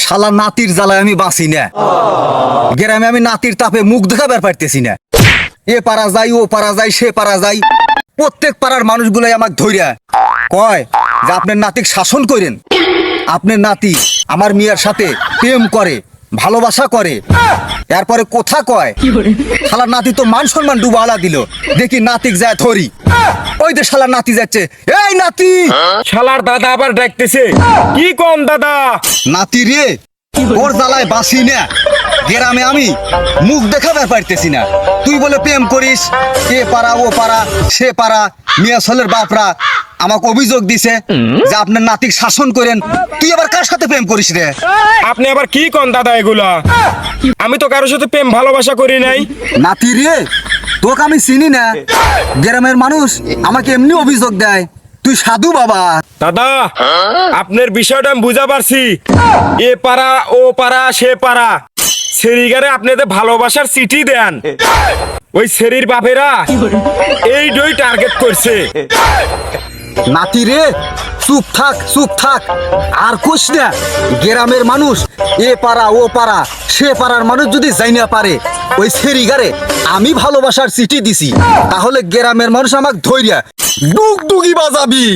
শালা নাতির জ্বালায় আমি বাঁচি না। গ্রামে আমি নাতির তাপে মুখ দেখাবার পারতেছি না। এ পারা যাই, ও পারা যাই, সে পারা যাই, প্রত্যেক পাড়ার মানুষগুলাই আমাকে ধইরা কয় যে আপনার নাতিক শাসন করেন। আপনার নাতি আমার মিয়ার সাথে প্রেম করে, ভালোবাসা করে। এরপরে কথা কয় শালা নাতি তো মান সম্মান ডুবালা দিল। দেখি নাতিক যায় ধরি, ওই যে শালা নাতি যাচ্ছে, এই নাতি। শালার দাদা আবার ডাকতেছে। কি কম দাদা? নাতি রে, ওর জ্বালায় বাসি না। গ্রামে আমি মুখ দেখাবার পারতেছি না। তুই বলে প্রেম করিস, এ পাড়া ও পাড়া সে পাড়া মিয়া ছেলের বাপরা আমাকে অভিযোগ দিছে যে আপনার নাতিক শাসন করেন। তুই আবার কার সাথে প্রেম করিস রে? আপনি আবার কি কন দাদা এগুলা? আমি তো কারোর সাথে প্রেম ভালোবাসা করি নাই। নাতি রে, তোকে আমি চিনি না। গ্রামের মানুষ আমাকে এমনি অভিযোগ দেয় তুই সাধু বাবা। দাদা আপনার বিষয়টা আমি বুঝা পারছি। এ পাড়া ও পাড়া সে পাড়া সেরিগারে আপনাদের ভালোবাসার চিঠি দেন। ওই সেরির বাপেরা এই ডই টার্গেট করছে। নাতি রে, চুপ থাক চুপ থাক, আর কোস না। গ্রামের মানুষ এ পাড়া ও পাড়া সে পাড়ার মানুষ যদি যাই না পারে ওই সেরিগারে আমি ভালোবাসার চিঠি দিছি, তাহলে গ্রামের মানুষ আমাকে ধৈর্য ডুগডুগি বাজাবি।